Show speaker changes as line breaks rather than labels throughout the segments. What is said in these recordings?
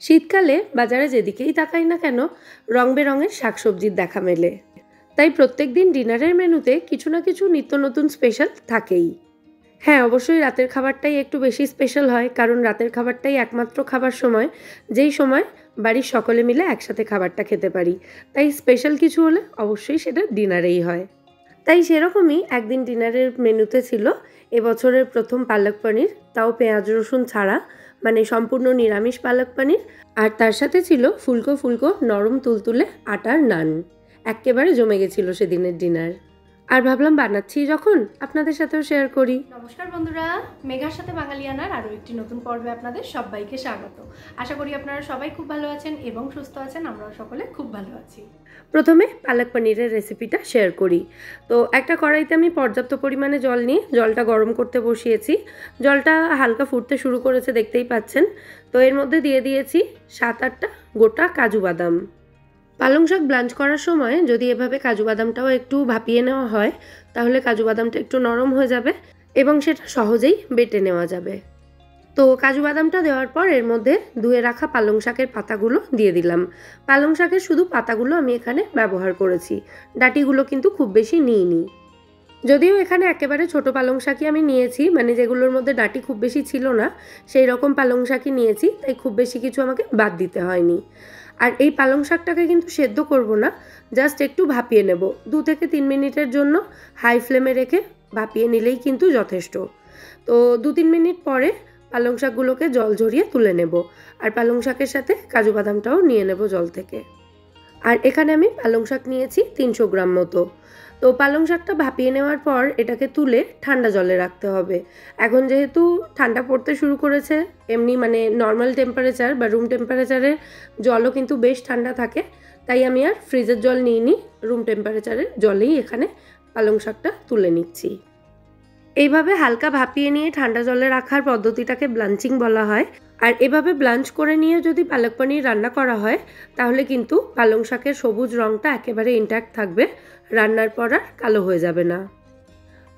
শীতকালে বাজারে যেদিকেই তাকাই না কেন রং বেরঙের শাকসবজির দেখা মেলে। তাই প্রত্যেক দিন ডিনারের মেনুতে কিছু না কিছু নিত্য নতুন স্পেশাল থাকেই। হ্যাঁ, অবশ্যই রাতের খাবারটাই একটু বেশি স্পেশাল হয়, কারণ রাতের খাবারটাই একমাত্র খাবার সময় যেই সময় বাড়ির সকলে মিলে একসাথে খাবারটা খেতে পারি। তাই স্পেশাল কিছু হলে অবশ্যই সেটা ডিনারেই হয়। তাই সেরকমই একদিন ডিনারের মেনুতে ছিল এবছরের প্রথম পালক পনির, তাও পেঁয়াজ রসুন ছাড়া, মানে সম্পূর্ণ নিরামিষ পালক পনির। আর তার সাথে ছিল ফুলকো ফুলকো নরম তুলতুলে আটার নান। এক্কেবারে জমে গেছিল সেদিনের ডিনার। আর ভাবলাম বানাচ্ছি যখন আপনাদের সাথেও শেয়ার করি।
নমস্কার বন্ধুরা, মেঘার সাথে বাঙালিয়ানার আরও একটি নতুন পর্বে আপনাদের সবাইকে স্বাগত। আশা করি আপনারা সবাই খুব ভালো আছেন এবং সুস্থ আছেন। আমরাও সকলে খুব ভালো আছি।
প্রথমে পালক পনিরের রেসিপিটা শেয়ার করি। তো একটা কড়াইতে আমি পর্যাপ্ত পরিমাণে জল নিয়ে জলটা গরম করতে বসিয়েছি। জলটা হালকা ফুটতে শুরু করেছে, দেখতেই পাচ্ছেন। তো এর মধ্যে দিয়ে দিয়েছি 7-8টা গোটা কাজু বাদাম। পালং শাক ব্লাঞ্চ করার সময় যদি এভাবে কাজু বাদামটাও একটু ভাপিয়ে নেওয়া হয়, তাহলে কাজু বাদামটা একটু নরম হয়ে যাবে এবং সেটা সহজেই বেটে নেওয়া যাবে। তো কাজু বাদামটা দেওয়ার পর এর মধ্যে ধুয়ে রাখা পালং শাকের পাতাগুলো দিয়ে দিলাম। পালং শাকের শুধু পাতাগুলো আমি এখানে ব্যবহার করেছি, ডাঁটিগুলো কিন্তু খুব বেশি নিইনি। যদিও এখানে একেবারে ছোট পালং শাকই আমি নিয়েছি, মানে যেগুলোর মধ্যে ডাঁটি খুব বেশি ছিল না, সেই রকম পালং শাকই নিয়েছি, তাই খুব বেশি কিছু আমাকে বাদ দিতে হয়নি। আর এই পালং শাকটাকে কিন্তু সেদ্ধ করব না, জাস্ট একটু ভাপিয়ে নেব। 2 থেকে 3 মিনিটের জন্য হাই ফ্লেমে রেখে ভাপিয়ে নিলেই কিন্তু যথেষ্ট। তো 2-3 মিনিট পরে পালং শাকগুলোকে জল ঝরিয়ে তুলে নেব। আর পালং শাকের সাথে কাজু বাদামটাও নিয়ে নেব জল থেকে। আর এখানে আমি পালং শাক নিয়েছি 300 গ্রাম মতো। তো পালং শাকটা ভাপিয়ে নেওয়ার পর এটাকে তুলে ঠান্ডা জলে রাখতে হবে। এখন যেহেতু ঠান্ডা পড়তে শুরু করেছে, এমনি মানে নর্মাল টেম্পারেচার বা রুম টেম্পারেচারের জলও কিন্তু বেশ ঠান্ডা থাকে, তাই আমি আর ফ্রিজের জল নিইনি, রুম টেম্পারেচারের জলেই এখানে পালং শাকটা তুলে নিচ্ছি। এইভাবে হালকা ভাপিয়ে নিয়ে ঠান্ডা জলে রাখার পদ্ধতিটাকে ব্লাঞ্চিং বলা হয়। আর এভাবে ব্লাঞ্চ করে নিয়ে যদি পালক পনির রান্না করা হয়, তাহলে কিন্তু পালং শাকের সবুজ রঙটা একেবারে ইনট্যাক্ট থাকবে, রান্নার পর আর কালো হয়ে যাবে না।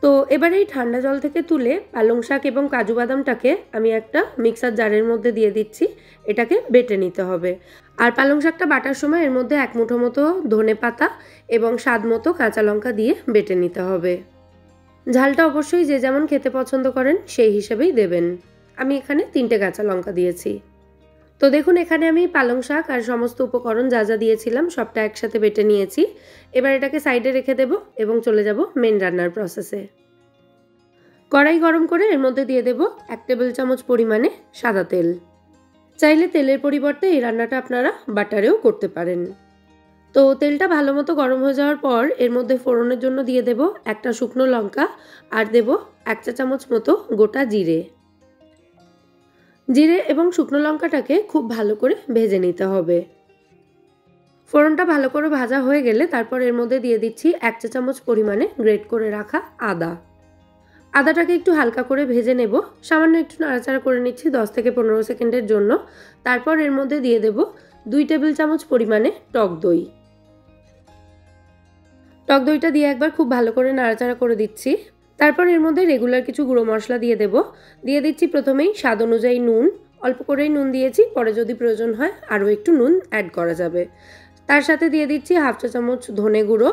তো এবার এই ঠান্ডা জল থেকে তুলে পালং শাক এবং কাজু বাদামটাকে আমি একটা মিক্সার জারের মধ্যে দিয়ে দিচ্ছি। এটাকে বেটে নিতে হবে। আর পালং শাকটা বাটার সময় এর মধ্যে 1 মুঠো মতো ধনে পাতা এবং স্বাদ মতো কাঁচা লঙ্কা দিয়ে বেটে নিতে হবে। ঝালটা অবশ্যই যে যেমন খেতে পছন্দ করেন সেই হিসেবেই দেবেন। আমি এখানে 3টে কাঁচা লঙ্কা দিয়েছি। তো দেখুন, এখানে আমি পালং শাক আর সমস্ত উপকরণ যা যা দিয়েছিলাম সবটা একসাথে বেটে নিয়েছি। এবার এটাকে সাইডে রেখে দেব এবং চলে যাব মেন রান্নার প্রসেসে। কড়াই গরম করে এর মধ্যে দিয়ে দেব 1 টেবিল চামচ পরিমাণে সাদা তেল। চাইলে তেলের পরিবর্তে এই রান্নাটা আপনারা বাটারেও করতে পারেন। তো তেলটা ভালো মতো গরম হয়ে যাওয়ার পর এর মধ্যে ফোড়নের জন্য দিয়ে দেব একটা শুকনো লঙ্কা আর দেব 1 চা চামচ মতো গোটা জিরে। জিরে এবং শুকনো লঙ্কাটাকে খুব ভালো করে ভেজে নিতে হবে। ফোড়নটা ভালো করে ভাজা হয়ে গেলে তারপর এর মধ্যে দিয়ে দিচ্ছি 1 চা চামচ পরিমাণে গ্রেট করে রাখা আদা। আদাটাকে একটু হালকা করে ভেজে নেব, সামান্য একটু নাড়াচাড়া করে নিচ্ছি 10 থেকে 15 সেকেন্ডের জন্য। তারপর এর মধ্যে দিয়ে দেব 2 টেবিল চামচ পরিমাণে টক দই। টক দইটা দিয়ে একবার খুব ভালো করে নাড়াচাড়া করে দিচ্ছি। তারপর এর মধ্যে রেগুলার কিছু গুঁড়ো মশলা দিয়ে দেব। দিয়ে দিচ্ছি প্রথমেই স্বাদ অনুযায়ী নুন, অল্প করেই নুন দিয়েছি, পরে যদি প্রয়োজন হয় আরও একটু নুন অ্যাড করা যাবে। তার সাথে দিয়ে দিচ্ছি 1/2 চা চামচ ধনে গুঁড়ো,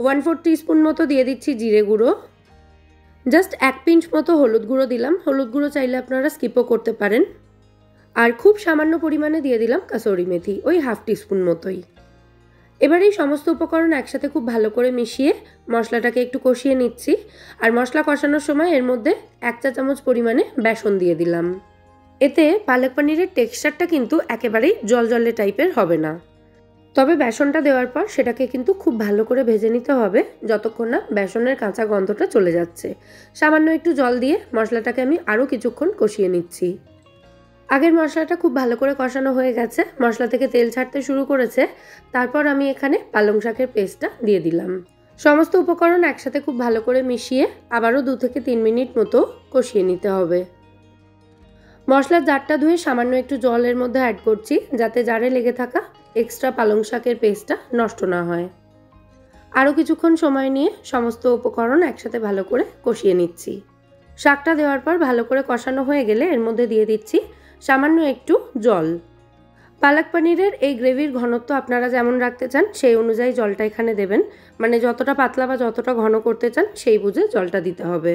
1/4 টিস্পুন মতো দিয়ে দিচ্ছি জিরে গুঁড়ো, জাস্ট 1 পিঞ্চ মতো হলুদ গুঁড়ো দিলাম। হলুদ গুঁড়ো চাইলে আপনারা স্কিপও করতে পারেন। আর খুব সামান্য পরিমাণে দিয়ে দিলাম কাসুরি মেথি, ওই 1/2 টিস্পুন মতোই। এবার এই সমস্ত উপকরণ একসাথে খুব ভালো করে মিশিয়ে মশলাটাকে একটু কষিয়ে নিচ্ছি। আর মশলা কষানোর সময় এর মধ্যে 1 চা চামচ পরিমাণে বেসন দিয়ে দিলাম। এতে পালক পনিরের টেক্সচারটা কিন্তু একেবারেই জলজলে টাইপের হবে না। তবে বেসনটা দেওয়ার পর সেটাকে কিন্তু খুব ভালো করে ভেজে নিতে হবে যতক্ষণ না বেসনের কাঁচা গন্ধটা চলে যাচ্ছে। সামান্য একটু জল দিয়ে মশলাটাকে আমি আরও কিছুক্ষণ কষিয়ে নিচ্ছি। আগের মশলাটা খুব ভালো করে কষানো হয়ে গেছে, মশলা থেকে তেল ছাড়তে শুরু করেছে। তারপর আমি এখানে পালং শাকের পেস্টটা দিয়ে দিলাম। সমস্ত উপকরণ একসাথে খুব ভালো করে মিশিয়ে আবারও 2 থেকে 3 মিনিট মতো কষিয়ে নিতে হবে। মশলার জারটা ধুয়ে সামান্য একটু জলের মধ্যে অ্যাড করছি, যাতে জারে লেগে থাকা এক্সট্রা পালং শাকের পেস্টটা নষ্ট না হয়। আরও কিছুক্ষণ সময় নিয়ে সমস্ত উপকরণ একসাথে ভালো করে কষিয়ে নিচ্ছি। শাকটা দেওয়ার পর ভালো করে কষানো হয়ে গেলে এর মধ্যে দিয়ে দিচ্ছি সামান্য একটু জল। পালক পনিরের এই গ্রেভির ঘনত্ব আপনারা যেমন রাখতে চান সেই অনুযায়ী জলটা এখানে দেবেন, মানে যতটা পাতলা বা যতটা ঘন করতে চান সেই বুঝে জলটা দিতে হবে।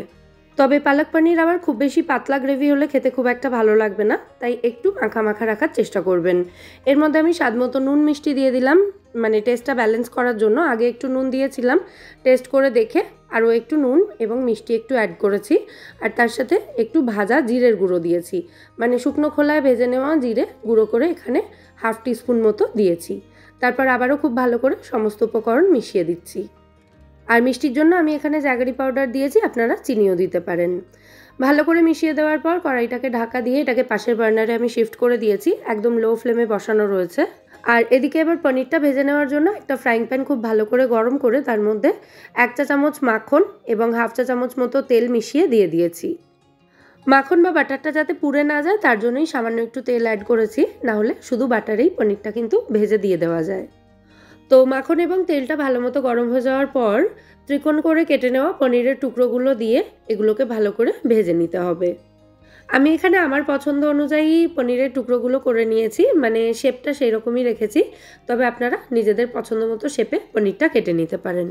তবে পালক পনির আবার খুব বেশি পাতলা গ্রেভি হলে খেতে খুব একটা ভালো লাগবে না, তাই একটু মাখা মাখা রাখার চেষ্টা করবেন। এর মধ্যে আমি স্বাদ মতো নুন মিষ্টি দিয়ে দিলাম, মানে টেস্টটা ব্যালেন্স করার জন্য। আগে একটু নুন দিয়েছিলাম, টেস্ট করে দেখে আরও একটু নুন এবং মিষ্টি একটু অ্যাড করেছি। আর তার সাথে একটু ভাজা জিরের গুঁড়ো দিয়েছি, মানে শুকনো খোলায় ভেজে নেওয়া জিরে গুঁড়ো করে এখানে হাফ টিস্পুন মতো দিয়েছি। তারপর আবারও খুব ভালো করে সমস্ত উপকরণ মিশিয়ে দিচ্ছি। আর মিষ্টির জন্য আমি এখানে জ্যাগরি পাউডার দিয়েছি, আপনারা চিনিও দিতে পারেন। ভালো করে মিশিয়ে দেওয়ার পর কড়াইটাকে ঢাকা দিয়ে এটাকে পাশের বার্নারে আমি শিফট করে দিয়েছি, একদম লো ফ্লেমে বসানো রয়েছে। আর এদিকে এবার পনিরটা ভেজে নেওয়ার জন্য একটা ফ্রাইং প্যান খুব ভালো করে গরম করে তার মধ্যে 1 চা চামচ মাখন এবং হাফ চা চামচ মতো তেল মিশিয়ে দিয়ে দিয়েছি। মাখন বা বাটারটা যাতে পুড়ে না যায় তার জন্যই সামান্য একটু তেল অ্যাড করেছি, না হলে শুধু বাটারেই পনিরটা কিন্তু ভেজে দিয়ে দেওয়া যায়। তো মাখন এবং তেলটা ভালো মতো গরম হয়ে যাওয়ার পর ত্রিকোণ করে কেটে নেওয়া পনিরের টুকরোগুলো দিয়ে এগুলোকে ভালো করে ভেজে নিতে হবে। আমি এখানে আমার পছন্দ অনুযায়ী পনিরের টুকরোগুলো করে নিয়েছি, মানে শেপটা সেই রকমই রেখেছি, তবে আপনারা নিজেদের পছন্দ মতো শেপে পনিরটা কেটে নিতে পারেন।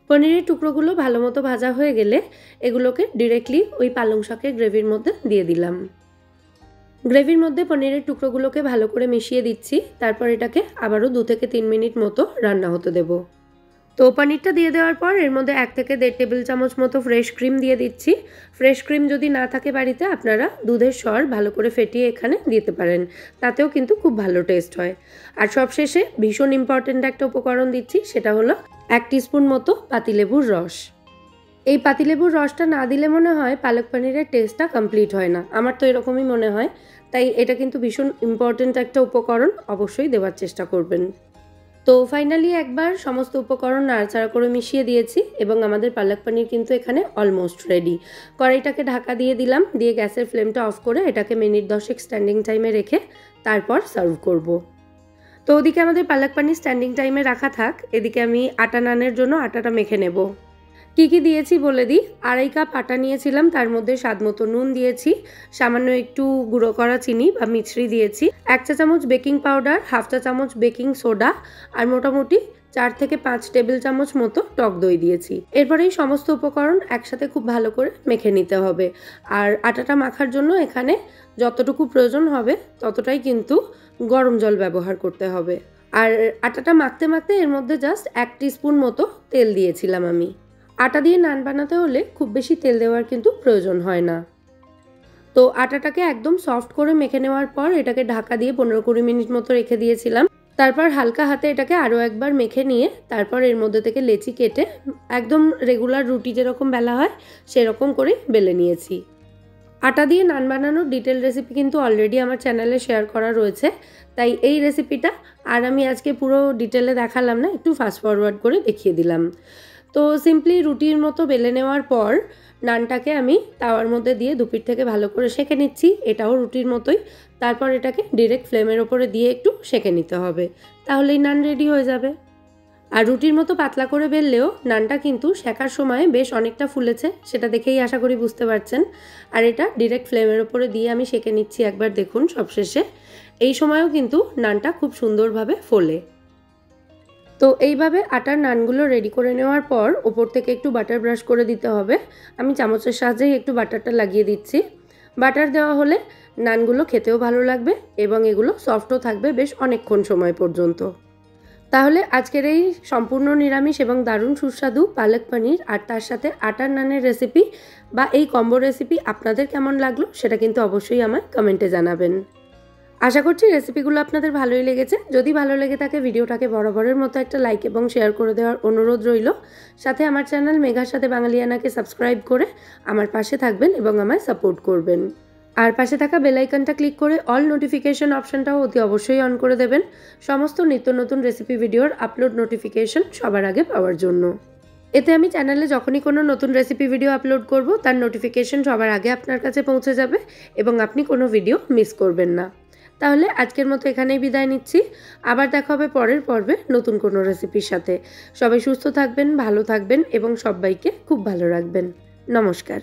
পনিরের টুকরোগুলো ভালো মতো ভাজা হয়ে গেলে এগুলোকে ডিরেক্টলি ওই পালং শাকের গ্রেভির মধ্যে দিয়ে দিলাম। গ্রেভির মধ্যে পনিরের টুকরোগুলোকে ভালো করে মিশিয়ে দিচ্ছি, তারপর এটাকে আবারও 2 থেকে 3 মিনিট মতো রান্না হতে দেব। তো পনিরটা দিয়ে দেওয়ার পর এর মধ্যে 1 থেকে 1.5 টেবিল চামচ মতো ফ্রেশ ক্রিম দিয়ে দিচ্ছি। ফ্রেশ ক্রিম যদি না থাকে বাড়িতে আপনারা দুধের সর ভালো করে ফেটিয়ে এখানে দিতে পারেন, তাতেও কিন্তু খুব ভালো টেস্ট হয়। আর সবশেষে ভীষণ ইম্পর্ট্যান্ট একটা উপকরণ দিচ্ছি, সেটা হলো 1 টিস্পুন মতো পাতিলেবুর রস। এই পাতিলেবুর রসটা না দিলে মনে হয় পালক পনিরের টেস্টটা কমপ্লিট হয় না, আমার তো এরকমই মনে হয়। তাই এটা কিন্তু ভীষণ ইম্পর্ট্যান্ট একটা উপকরণ, অবশ্যই দেওয়ার চেষ্টা করবেন। তো ফাইনালি একবার সমস্ত উপকরণ নাড়াচাড়া করে মিশিয়ে দিয়েছি এবং আমাদের পালক পনির কিন্তু এখানে অলমোস্ট রেডি। কড়াইটাকে ঢাকা দিয়ে দিলাম, দিয়ে গ্যাসের ফ্লেমটা অফ করে এটাকে মিনিট 10 স্ট্যান্ডিং টাইমে রেখে তারপর সার্ভ করব। তো ওদিকে আমাদের পালক পনির স্ট্যান্ডিং টাইমে রাখা থাক, এদিকে আমি আটা নানের জন্য আটাটা মেখে নেব। কী কী দিয়েছি বলে দিই। 2.5 কাপ আটা নিয়েছিলাম, তার মধ্যে স্বাদ মতো নুন দিয়েছি, সামান্য একটু গুঁড়ো করা চিনি বা মিছরি দিয়েছি, 1 চা চামচ বেকিং পাউডার, হাফ চা চামচ বেকিং সোডা আর মোটামুটি 4 থেকে 5 টেবিল চামচ মতো টক দই দিয়েছি। এরপরে এই সমস্ত উপকরণ একসাথে খুব ভালো করে মেখে নিতে হবে। আর আটাটা মাখার জন্য এখানে যতটুকু প্রয়োজন হবে ততটাই কিন্তু গরম জল ব্যবহার করতে হবে। আর আটাটা মাখতে মাখতে এর মধ্যে জাস্ট 1 টিস্পুন মতো তেল দিয়েছিলাম আমি। আটা দিয়ে নান বানাতে হলে খুব বেশি তেল দেওয়ার কিন্তু প্রয়োজন হয় না। তো আটাটাকে একদম সফট করে মেখে নেওয়ার পর এটাকে ঢাকা দিয়ে 15-20 মিনিট মতো রেখে দিয়েছিলাম। তারপর হালকা হাতে এটাকে আরও একবার মেখে নিয়ে তারপর এর মধ্যে থেকে লেচি কেটে একদম রেগুলার রুটি যেরকম বেলা হয় সেরকম করে বেলে নিয়েছি। আটা দিয়ে নান বানানোর ডিটেল রেসিপি কিন্তু অলরেডি আমার চ্যানেলে শেয়ার করা রয়েছে, তাই এই রেসিপিটা আর আমি আজকে পুরো ডিটেলে দেখালাম না, একটু ফাস্ট ফরওয়ার্ড করে দেখিয়ে দিলাম। তো সিম্পলি রুটির মতো বেলে নেওয়ার পর নানটাকে আমি তাওয়ার মধ্যে দিয়ে দুপিঠ থেকে ভালো করে সেঁকে নিচ্ছি, এটাও রুটির মতোই। তারপর এটাকে ডিরেক্ট ফ্লেমের ওপরে দিয়ে একটু সেঁকে নিতে হবে, তাহলেই নান রেডি হয়ে যাবে। আর রুটির মতো পাতলা করে বেললেও নানটা কিন্তু সেঁকার সময় বেশ অনেকটা ফুলেছে, সেটা দেখেই আশা করি বুঝতে পারছেন। আর এটা ডিরেক্ট ফ্লেমের ওপরে দিয়ে আমি সেঁকে নিচ্ছি, একবার দেখুন সবশেষে। এই সময়ও কিন্তু নানটা খুব সুন্দরভাবে ফোলে। তো এইভাবে আটার নানগুলো রেডি করে নেওয়ার পর ওপর থেকে একটু বাটার ব্রাশ করে দিতে হবে। আমি চামচের সাহায্যেই একটু বাটারটা লাগিয়ে দিচ্ছি। বাটার দেওয়া হলে নানগুলো খেতেও ভালো লাগবে এবং এগুলো সফটও থাকবে বেশ অনেকক্ষণ সময় পর্যন্ত। তাহলে আজকের এই সম্পূর্ণ নিরামিষ এবং দারুণ সুস্বাদু পালক পনির আর তার সাথে আটার নানের রেসিপি বা এই কম্বো রেসিপি আপনাদের কেমন লাগলো সেটা কিন্তু অবশ্যই আমায় কমেন্টে জানাবেন। আশা করছি রেসিপিগুলো আপনাদের ভালোই লেগেছে। যদি ভালো লেগে থাকে ভিডিওটাকে বরাবরের মতো একটা লাইক এবং শেয়ার করে দেওয়ার অনুরোধ রইল। সাথে আমার চ্যানেল মেঘার সাথে বাঙালিয়ানাকে সাবস্ক্রাইব করে আমার পাশে থাকবেন এবং আমায় সাপোর্ট করবেন। আর পাশে থাকা বেল আইকনটা ক্লিক করে অল নোটিফিকেশন অপশনটাও অতি অবশ্যই অন করে দেবেন, সমস্ত নিত্য নতুন রেসিপি ভিডিওর আপলোড নোটিফিকেশন সবার আগে পাওয়ার জন্য। এতে আমি চ্যানেলে যখনই কোনো নতুন রেসিপি ভিডিও আপলোড করব তার নোটিফিকেশন সবার আগে আপনার কাছে পৌঁছে যাবে এবং আপনি কোনো ভিডিও মিস করবেন না। তাহলে আজকের মতো এখানেই বিদায় নিচ্ছি। আবার দেখা হবে পরের পর্বে নতুন কোনো রেসিপির সাথে। সবাই সুস্থ থাকবেন, ভালো থাকবেন এবং সবাইকে খুব ভালো রাখবেন। নমস্কার।